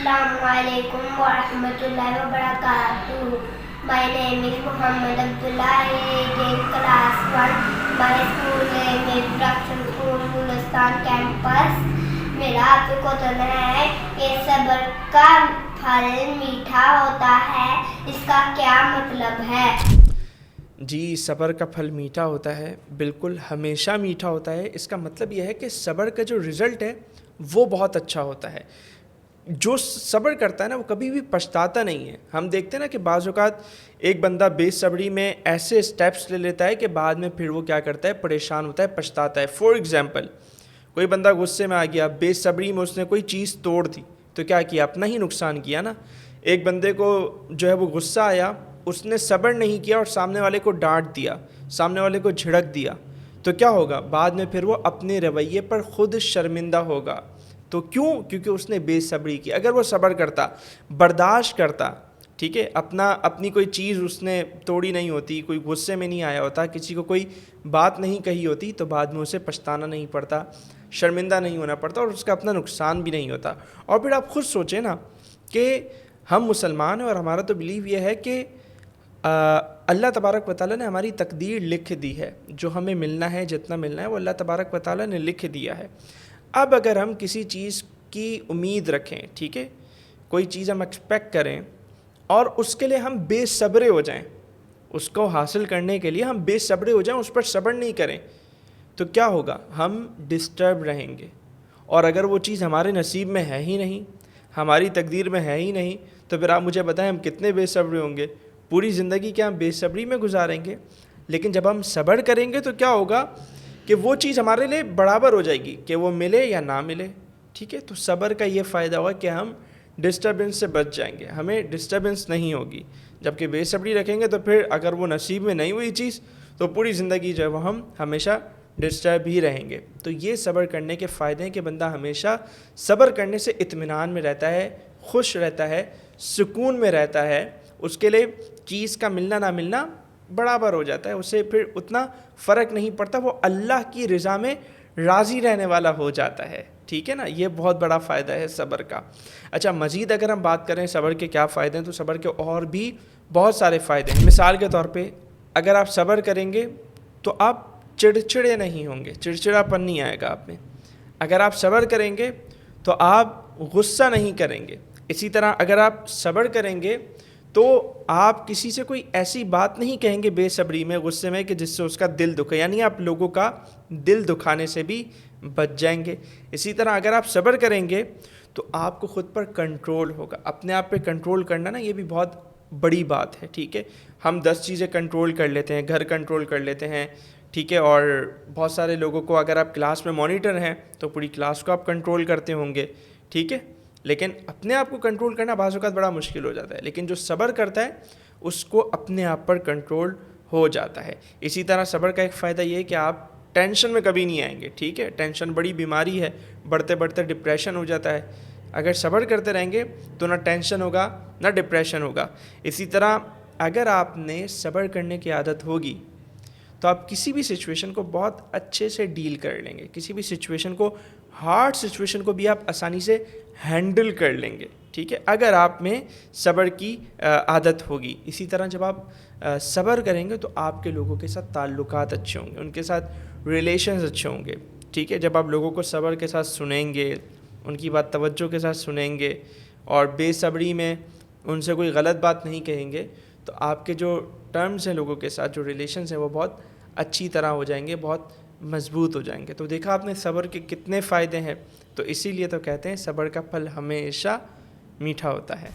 Assalamualaikum warahmatullahi wabarakatuh. My name is Muhammad Abdullah. I am in class 1. My school name is Production School, Gulistan campus. मेरा आपको question है कि सब्र का फल मीठा होता है, इसका क्या मतलब है? जी, सब्र का फल मीठा होता है, बिल्कुल हमेशा मीठा होता है। इसका मतलब यह है कि सब्र का जो रिज़ल्ट है वो बहुत अच्छा होता है। जो सब्र करता है ना वो कभी भी पछताता नहीं है। हम देखते हैं ना कि बाज़ औक़ात एक बंदा बेसब्री में ऐसे स्टेप्स ले लेता है कि बाद में फिर वो क्या करता है, परेशान होता है, पछताता है। फॉर एग्ज़ाम्पल, कोई बंदा गुस्से में आ गया, बेसब्री में उसने कोई चीज़ तोड़ दी, तो क्या किया, अपना ही नुकसान किया ना। एक बंदे को जो है वो गुस्सा आया, उसने सब्र नहीं किया और सामने वाले को डांट दिया, सामने वाले को झिड़क दिया, तो क्या होगा, बाद में फिर वो अपने रवैये पर ख़ुद शर्मिंदा होगा। तो क्यों? क्योंकि उसने बेसब्री की। अगर वो सब्र करता, बर्दाश्त करता, ठीक है, अपनी कोई चीज़ उसने तोड़ी नहीं होती, कोई गुस्से में नहीं आया होता, किसी को कोई बात नहीं कही होती, तो बाद में उसे पछताना नहीं पड़ता, शर्मिंदा नहीं होना पड़ता और उसका अपना नुकसान भी नहीं होता। और फिर आप खुद सोचें ना कि हम मुसलमान हैं और हमारा तो बिलीव ये है कि अल्लाह तबारक व तआला ने हमारी तकदीर लिख दी है, जो हमें मिलना है, जितना मिलना है वो अल्लाह तबारक व तआला ने लिख दिया है। अब अगर हम किसी चीज़ की उम्मीद रखें, ठीक है, कोई चीज़ हम एक्सपेक्ट करें और उसके लिए हम बेसब्रे हो जाएं, उसको हासिल करने के लिए हम बेसब्रे हो जाएं, उस पर सब्र नहीं करें, तो क्या होगा, हम डिस्टर्ब रहेंगे। और अगर वो चीज़ हमारे नसीब में है ही नहीं, हमारी तकदीर में है ही नहीं, तो फिर आप मुझे बताएं हम कितने बेसब्रे होंगे। पूरी ज़िंदगी क्या हम बेसब्री में गुजारेंगे? लेकिन जब हम सब्र करेंगे तो क्या होगा कि वो चीज़ हमारे लिए बराबर हो जाएगी कि वो मिले या ना मिले, ठीक है। तो सब्र का ये फ़ायदा हुआ कि हम डिस्टर्बेंस से बच जाएंगे, हमें डिस्टर्बेंस नहीं होगी। जबकि बेसब्री रखेंगे तो फिर अगर वो नसीब में नहीं हुई चीज़, तो पूरी ज़िंदगी जो है वो हम हमेशा डिस्टर्ब ही रहेंगे। तो ये सब्र करने के फ़ायदे हैं कि बंदा हमेशा सब्र करने से इत्मीनान में रहता है, खुश रहता है, सुकून में रहता है, उसके लिए चीज़ का मिलना ना मिलना बराबर हो जाता है, उससे फिर उतना फ़र्क नहीं पड़ता, वो अल्लाह की रज़ा में राज़ी रहने वाला हो जाता है, ठीक है ना। ये बहुत बड़ा फ़ायदा है सब्र का। अच्छा, मज़ीद अगर हम बात करें सब्र के क्या फ़ायदे हैं, तो सब्र के और भी बहुत सारे फ़ायदे हैं। मिसाल के तौर पे अगर आप सब्र करेंगे तो आप चिड़चिड़े नहीं होंगे, चिड़चिड़ापन नहीं आएगा आप में। अगर आप सब्र करेंगे तो आप गुस्सा नहीं करेंगे। इसी तरह अगर आप सब्र करेंगे तो आप किसी से कोई ऐसी बात नहीं कहेंगे बेसब्री में, गुस्से में, कि जिससे उसका दिल दुखे, यानी आप लोगों का दिल दुखाने से भी बच जाएंगे। इसी तरह अगर आप सब्र करेंगे तो आपको ख़ुद पर कंट्रोल होगा। अपने आप पे कंट्रोल करना ना, ये भी बहुत बड़ी बात है, ठीक है। हम 10 चीज़ें कंट्रोल कर लेते हैं, घर कंट्रोल कर लेते हैं, ठीक है, और बहुत सारे लोगों को, अगर आप क्लास में मॉनिटर हैं तो पूरी क्लास को आप कंट्रोल करते होंगे, ठीक है। लेकिन अपने आप को कंट्रोल करना बाज़ औक़ात बड़ा मुश्किल हो जाता है, लेकिन जो सब्र करता है उसको अपने आप पर कंट्रोल हो जाता है। इसी तरह सब्र का एक फ़ायदा ये है कि आप टेंशन में कभी नहीं आएंगे, ठीक है। टेंशन बड़ी बीमारी है, बढ़ते बढ़ते डिप्रेशन हो जाता है। अगर सब्र करते रहेंगे तो ना टेंशन होगा ना डिप्रेशन होगा। इसी तरह अगर आपने सब्र करने की आदत होगी तो आप किसी भी सिचुएशन को बहुत अच्छे से डील कर लेंगे, किसी भी सिचुएशन को, हार्ड सिचुएशन को भी आप आसानी से हैंडल कर लेंगे, ठीक है, अगर आप में सब्र की आदत होगी। इसी तरह जब आप सब्र करेंगे तो आपके लोगों के साथ ताल्लुकात अच्छे होंगे, उनके साथ रिलेशंस अच्छे होंगे, ठीक है। जब आप लोगों को सब्र के साथ सुनेंगे, उनकी बात तवज्जो के साथ सुनेंगे और बेसब्री में उनसे कोई गलत बात नहीं कहेंगे, तो आपके जो टर्म्स हैं लोगों के साथ, जो रिलेशंस हैं, वो बहुत अच्छी तरह हो जाएंगे, बहुत मजबूत हो जाएंगे। तो देखा आपने सब्र के कितने फ़ायदे हैं। तो इसीलिए तो कहते हैं सब्र का फल हमेशा मीठा होता है।